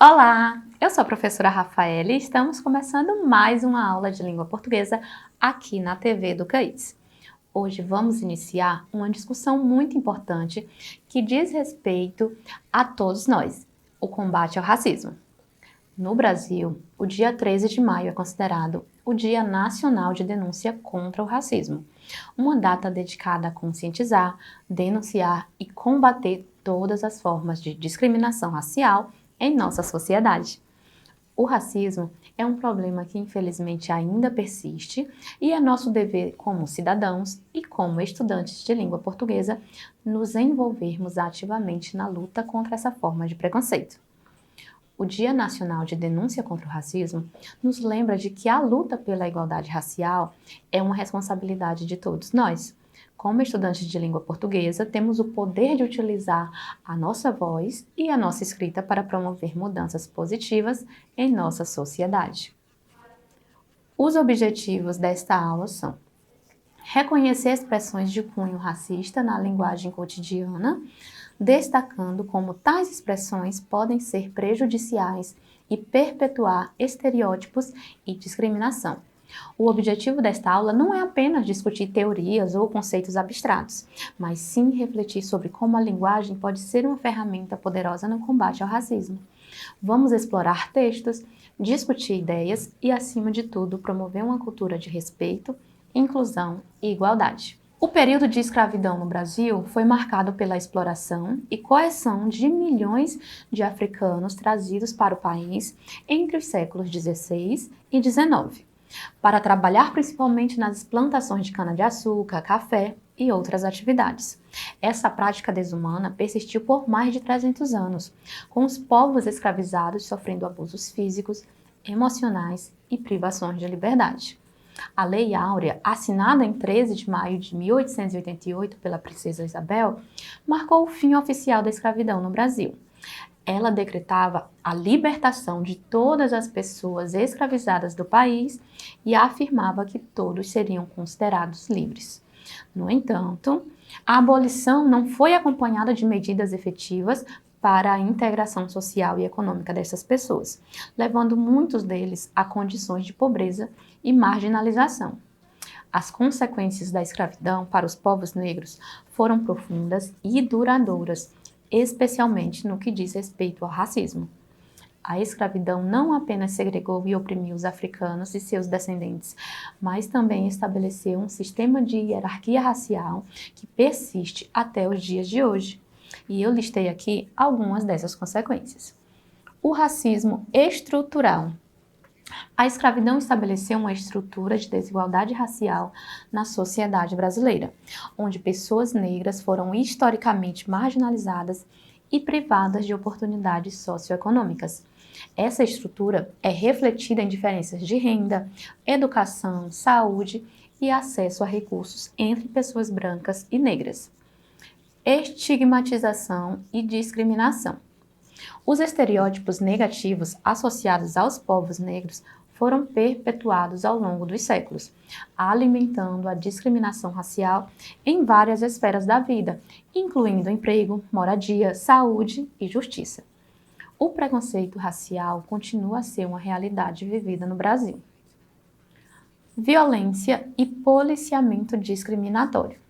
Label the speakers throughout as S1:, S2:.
S1: Olá, eu sou a professora Rafaela e estamos começando mais uma aula de língua portuguesa aqui na TV do CAIS. Hoje vamos iniciar uma discussão muito importante que diz respeito a todos nós, o combate ao racismo. No Brasil, o dia 13 de maio é considerado o Dia Nacional de Denúncia contra o Racismo, uma data dedicada a conscientizar, denunciar e combater todas as formas de discriminação racial em nossa sociedade. O racismo é um problema que infelizmente ainda persiste e é nosso dever como cidadãos e como estudantes de língua portuguesa nos envolvermos ativamente na luta contra essa forma de preconceito. O Dia Nacional de Denúncia contra o Racismo nos lembra de que a luta pela igualdade racial é uma responsabilidade de todos nós. Como estudantes de língua portuguesa, temos o poder de utilizar a nossa voz e a nossa escrita para promover mudanças positivas em nossa sociedade. Os objetivos desta aula são reconhecer expressões de cunho racista na linguagem cotidiana, destacando como tais expressões podem ser prejudiciais e perpetuar estereótipos e discriminação. O objetivo desta aula não é apenas discutir teorias ou conceitos abstratos, mas sim refletir sobre como a linguagem pode ser uma ferramenta poderosa no combate ao racismo. Vamos explorar textos, discutir ideias e, acima de tudo, promover uma cultura de respeito, inclusão e igualdade. O período de escravidão no Brasil foi marcado pela exploração e coerção de milhões de africanos trazidos para o país entre os séculos XVI e XIX, para trabalhar principalmente nas plantações de cana-de-açúcar, café e outras atividades. Essa prática desumana persistiu por mais de 300 anos, com os povos escravizados sofrendo abusos físicos, emocionais e privações de liberdade. A Lei Áurea, assinada em 13 de maio de 1888 pela princesa Isabel, marcou o fim oficial da escravidão no Brasil. Ela decretava a libertação de todas as pessoas escravizadas do país e afirmava que todos seriam considerados livres. No entanto, a abolição não foi acompanhada de medidas efetivas para a integração social e econômica dessas pessoas, levando muitos deles a condições de pobreza e marginalização. As consequências da escravidão para os povos negros foram profundas e duradouras, especialmente no que diz respeito ao racismo. A escravidão não apenas segregou e oprimiu os africanos e seus descendentes, mas também estabeleceu um sistema de hierarquia racial que persiste até os dias de hoje. E eu listei aqui algumas dessas consequências. O racismo estrutural. A escravidão estabeleceu uma estrutura de desigualdade racial na sociedade brasileira, onde pessoas negras foram historicamente marginalizadas e privadas de oportunidades socioeconômicas. Essa estrutura é refletida em diferenças de renda, educação, saúde e acesso a recursos entre pessoas brancas e negras. Estigmatização e discriminação. Os estereótipos negativos associados aos povos negros foram perpetuados ao longo dos séculos, alimentando a discriminação racial em várias esferas da vida, incluindo emprego, moradia, saúde e justiça. O preconceito racial continua a ser uma realidade vivida no Brasil. Violência e policiamento discriminatório.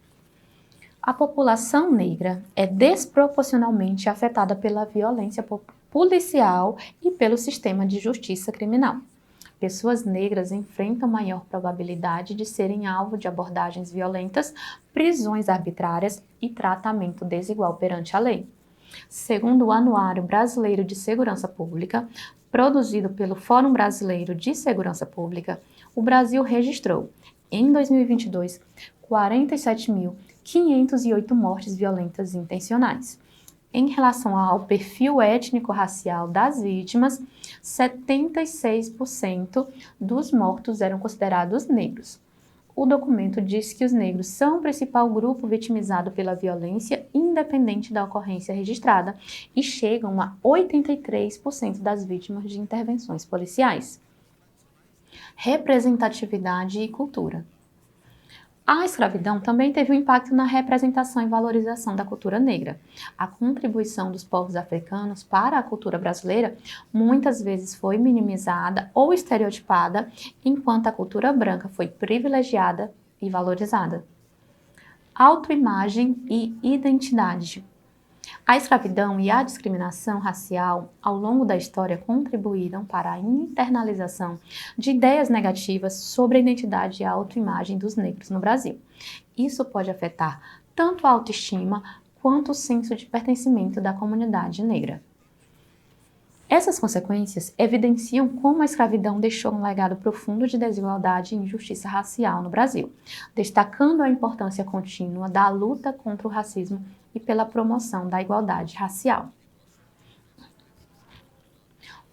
S1: A população negra é desproporcionalmente afetada pela violência policial e pelo sistema de justiça criminal. Pessoas negras enfrentam maior probabilidade de serem alvo de abordagens violentas, prisões arbitrárias e tratamento desigual perante a lei. Segundo o Anuário Brasileiro de Segurança Pública, produzido pelo Fórum Brasileiro de Segurança Pública, o Brasil registrou, em 2022, 47.508 mortes violentas intencionais. Em relação ao perfil étnico-racial das vítimas, 76% dos mortos eram considerados negros. O documento diz que os negros são o principal grupo vitimizado pela violência, independente da ocorrência registrada, e chegam a 83% das vítimas de intervenções policiais. Representatividade e cultura. A escravidão também teve um impacto na representação e valorização da cultura negra. A contribuição dos povos africanos para a cultura brasileira muitas vezes foi minimizada ou estereotipada, enquanto a cultura branca foi privilegiada e valorizada. Autoimagem e identidade. A escravidão e a discriminação racial ao longo da história contribuíram para a internalização de ideias negativas sobre a identidade e a autoimagem dos negros no Brasil. Isso pode afetar tanto a autoestima quanto o senso de pertencimento da comunidade negra. Essas consequências evidenciam como a escravidão deixou um legado profundo de desigualdade e injustiça racial no Brasil, destacando a importância contínua da luta contra o racismo e pela promoção da igualdade racial.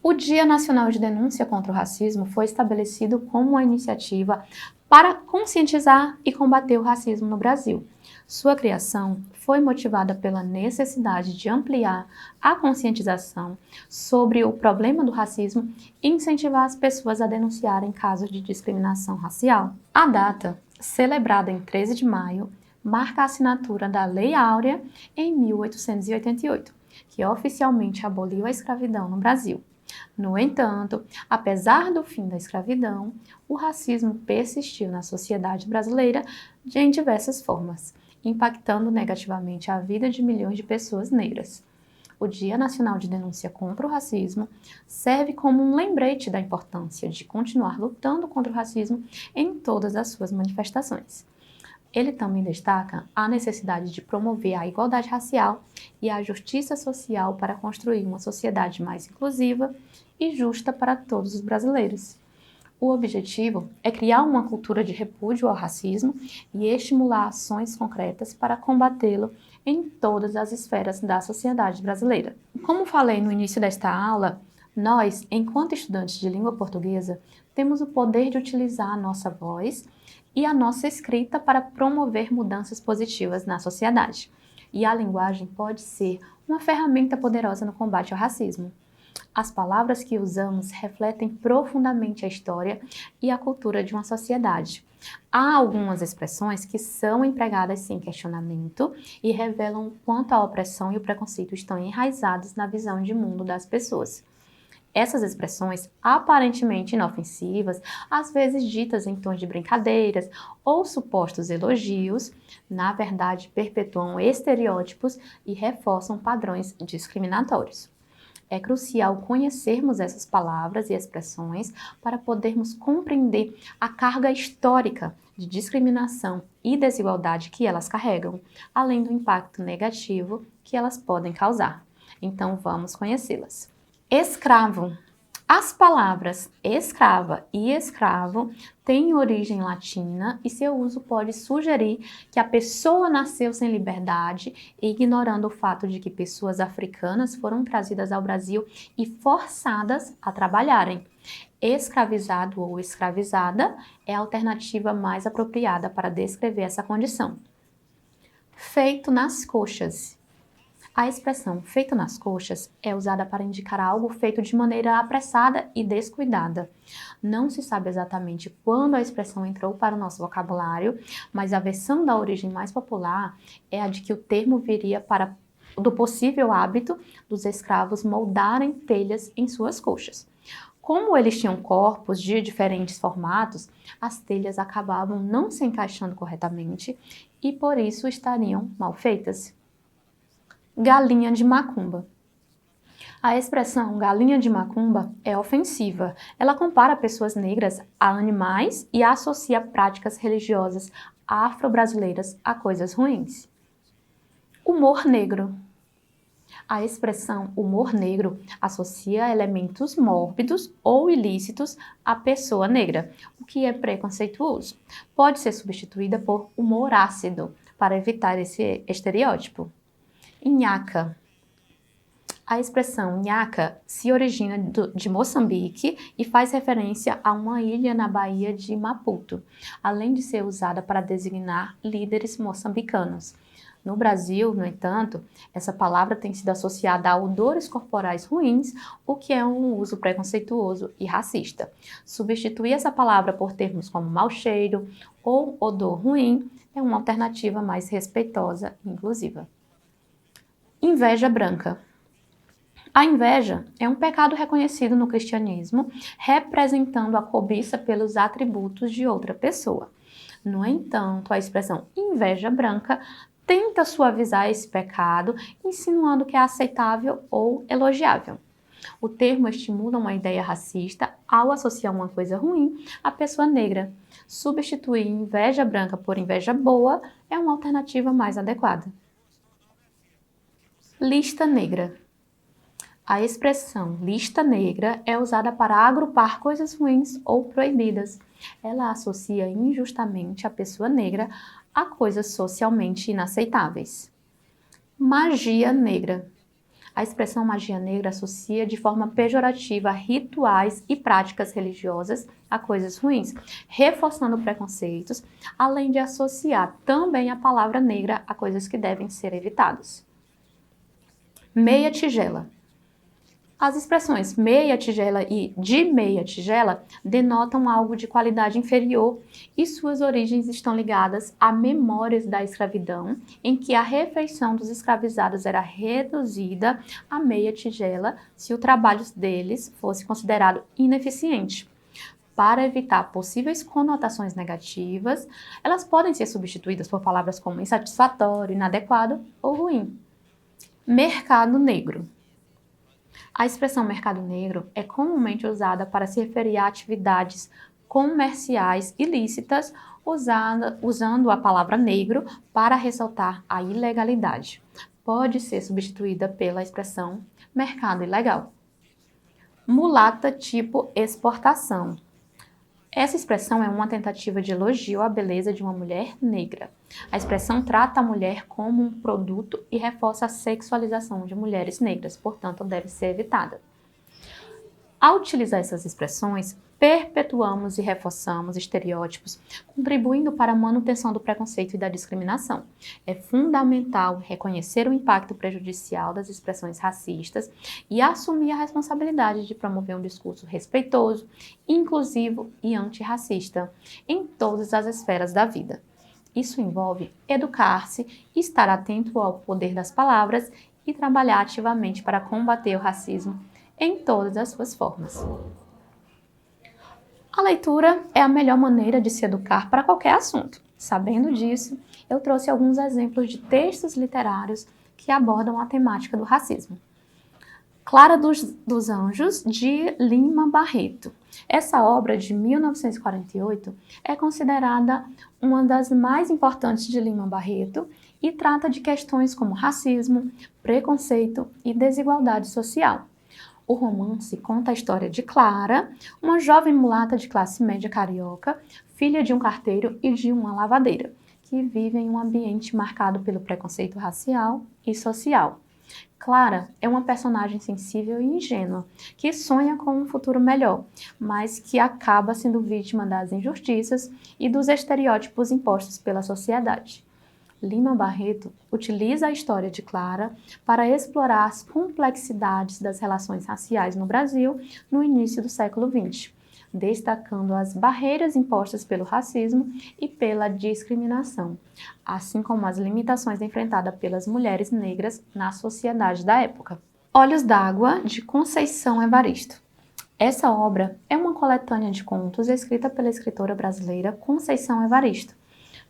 S1: O Dia Nacional de Denúncia contra o Racismo foi estabelecido como uma iniciativa para conscientizar e combater o racismo no Brasil. Sua criação foi motivada pela necessidade de ampliar a conscientização sobre o problema do racismo e incentivar as pessoas a denunciarem casos de discriminação racial. A data, celebrada em 13 de maio, marca a assinatura da Lei Áurea em 1888, que oficialmente aboliu a escravidão no Brasil. No entanto, apesar do fim da escravidão, o racismo persistiu na sociedade brasileira em diversas formas, impactando negativamente a vida de milhões de pessoas negras. O Dia Nacional de Denúncia contra o Racismo serve como um lembrete da importância de continuar lutando contra o racismo em todas as suas manifestações. Ele também destaca a necessidade de promover a igualdade racial e a justiça social para construir uma sociedade mais inclusiva e justa para todos os brasileiros. O objetivo é criar uma cultura de repúdio ao racismo e estimular ações concretas para combatê-lo em todas as esferas da sociedade brasileira. Como falei no início desta aula, nós, enquanto estudantes de língua portuguesa, temos o poder de utilizar a nossa voz e a nossa escrita para promover mudanças positivas na sociedade. E a linguagem pode ser uma ferramenta poderosa no combate ao racismo. As palavras que usamos refletem profundamente a história e a cultura de uma sociedade. Há algumas expressões que são empregadas sem questionamento e revelam o quanto a opressão e o preconceito estão enraizados na visão de mundo das pessoas. Essas expressões, aparentemente inofensivas, às vezes ditas em tons de brincadeiras ou supostos elogios, na verdade perpetuam estereótipos e reforçam padrões discriminatórios. É crucial conhecermos essas palavras e expressões para podermos compreender a carga histórica de discriminação e desigualdade que elas carregam, além do impacto negativo que elas podem causar. Então vamos conhecê-las. Escravo. As palavras escrava e escravo têm origem latina e seu uso pode sugerir que a pessoa nasceu sem liberdade, ignorando o fato de que pessoas africanas foram trazidas ao Brasil e forçadas a trabalharem. Escravizado ou escravizada é a alternativa mais apropriada para descrever essa condição. Feito nas coxas. A expressão feito nas coxas é usada para indicar algo feito de maneira apressada e descuidada. Não se sabe exatamente quando a expressão entrou para o nosso vocabulário, mas a versão da origem mais popular é a de que o termo viria do possível hábito dos escravos moldarem telhas em suas coxas. Como eles tinham corpos de diferentes formatos, as telhas acabavam não se encaixando corretamente e por isso estariam mal feitas. Galinha de macumba. A expressão galinha de macumba é ofensiva. Ela compara pessoas negras a animais e associa práticas religiosas afro-brasileiras a coisas ruins. Humor negro. A expressão humor negro associa elementos mórbidos ou ilícitos à pessoa negra, o que é preconceituoso. Pode ser substituída por humor ácido, para evitar esse estereótipo. Nhaca. A expressão nhaca se origina de Moçambique e faz referência a uma ilha na Baía de Maputo, além de ser usada para designar líderes moçambicanos. No Brasil, no entanto, essa palavra tem sido associada a odores corporais ruins, o que é um uso preconceituoso e racista. Substituir essa palavra por termos como mau cheiro ou odor ruim é uma alternativa mais respeitosa e inclusiva. Inveja branca. A inveja é um pecado reconhecido no cristianismo, representando a cobiça pelos atributos de outra pessoa. No entanto, a expressão inveja branca tenta suavizar esse pecado, insinuando que é aceitável ou elogiável. O termo estimula uma ideia racista ao associar uma coisa ruim à pessoa negra. Substituir inveja branca por inveja boa é uma alternativa mais adequada. Lista negra. A expressão lista negra é usada para agrupar coisas ruins ou proibidas. Ela associa injustamente a pessoa negra a coisas socialmente inaceitáveis. Magia negra. A expressão magia negra associa de forma pejorativa rituais e práticas religiosas a coisas ruins, reforçando preconceitos, além de associar também a palavra negra a coisas que devem ser evitadas. Meia tigela. As expressões meia tigela e de meia tigela denotam algo de qualidade inferior e suas origens estão ligadas a memórias da escravidão, em que a refeição dos escravizados era reduzida a meia tigela se o trabalho deles fosse considerado ineficiente. Para evitar possíveis conotações negativas, elas podem ser substituídas por palavras como insatisfatório, inadequado ou ruim. Mercado negro. A expressão mercado negro é comumente usada para se referir a atividades comerciais ilícitas, usando a palavra negro para ressaltar a ilegalidade. Pode ser substituída pela expressão mercado ilegal. Mulata tipo exportação. Essa expressão é uma tentativa de elogio à beleza de uma mulher negra. A expressão trata a mulher como um produto e reforça a sexualização de mulheres negras, portanto, deve ser evitada. Ao utilizar essas expressões, perpetuamos e reforçamos estereótipos, contribuindo para a manutenção do preconceito e da discriminação. É fundamental reconhecer o impacto prejudicial das expressões racistas e assumir a responsabilidade de promover um discurso respeitoso, inclusivo e antirracista em todas as esferas da vida. Isso envolve educar-se, estar atento ao poder das palavras e trabalhar ativamente para combater o racismo em todas as suas formas. A leitura é a melhor maneira de se educar para qualquer assunto. Sabendo disso, eu trouxe alguns exemplos de textos literários que abordam a temática do racismo. Clara dos Anjos, de Lima Barreto. Essa obra, de 1948, é considerada uma das mais importantes de Lima Barreto e trata de questões como racismo, preconceito e desigualdade social. O romance conta a história de Clara, uma jovem mulata de classe média carioca, filha de um carteiro e de uma lavadeira, que vive em um ambiente marcado pelo preconceito racial e social. Clara é uma personagem sensível e ingênua, que sonha com um futuro melhor, mas que acaba sendo vítima das injustiças e dos estereótipos impostos pela sociedade. Lima Barreto utiliza a história de Clara para explorar as complexidades das relações raciais no Brasil no início do século XX, destacando as barreiras impostas pelo racismo e pela discriminação, assim como as limitações enfrentadas pelas mulheres negras na sociedade da época. Olhos d'Água, de Conceição Evaristo. Essa obra é uma coletânea de contos escrita pela escritora brasileira Conceição Evaristo.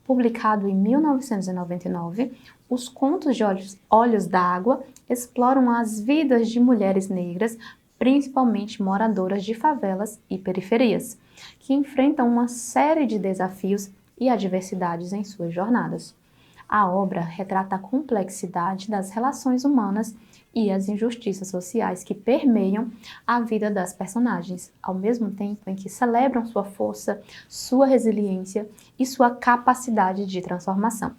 S1: Publicado em 1999, os contos de Olhos d'Água exploram as vidas de mulheres negras, principalmente moradoras de favelas e periferias, que enfrentam uma série de desafios e adversidades em suas jornadas. A obra retrata a complexidade das relações humanas e as injustiças sociais que permeiam a vida das personagens, ao mesmo tempo em que celebram sua força, sua resiliência e sua capacidade de transformação.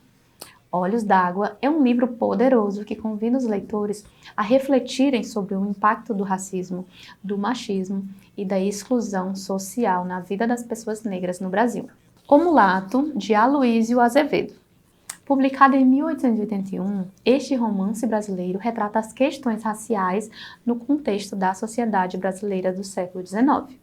S1: Olhos d'Água é um livro poderoso que convida os leitores a refletirem sobre o impacto do racismo, do machismo e da exclusão social na vida das pessoas negras no Brasil. O Mulato, de Aloísio Azevedo. Publicado em 1881, este romance brasileiro retrata as questões raciais no contexto da sociedade brasileira do século XIX.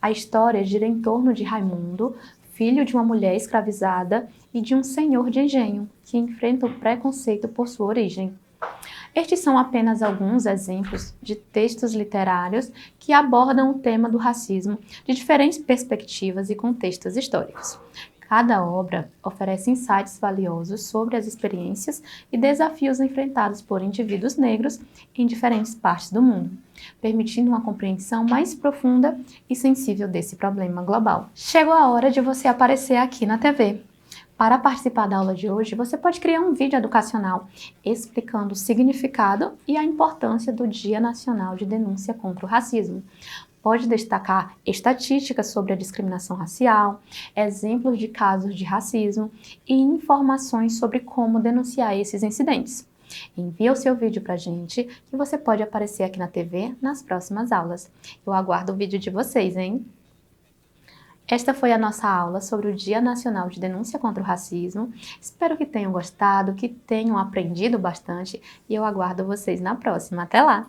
S1: A história gira em torno de Raimundo, filho de uma mulher escravizada e de um senhor de engenho, que enfrenta o preconceito por sua origem. Estes são apenas alguns exemplos de textos literários que abordam o tema do racismo de diferentes perspectivas e contextos históricos. Cada obra oferece insights valiosos sobre as experiências e desafios enfrentados por indivíduos negros em diferentes partes do mundo, permitindo uma compreensão mais profunda e sensível desse problema global. Chegou a hora de você aparecer aqui na TV. Para participar da aula de hoje, você pode criar um vídeo educacional explicando o significado e a importância do Dia Nacional de Denúncia contra o Racismo. Pode destacar estatísticas sobre a discriminação racial, exemplos de casos de racismo e informações sobre como denunciar esses incidentes. Envie o seu vídeo para a gente, que você pode aparecer aqui na TV nas próximas aulas. Eu aguardo o vídeo de vocês, hein? Esta foi a nossa aula sobre o Dia Nacional de Denúncia contra o Racismo. Espero que tenham gostado, que tenham aprendido bastante e eu aguardo vocês na próxima. Até lá!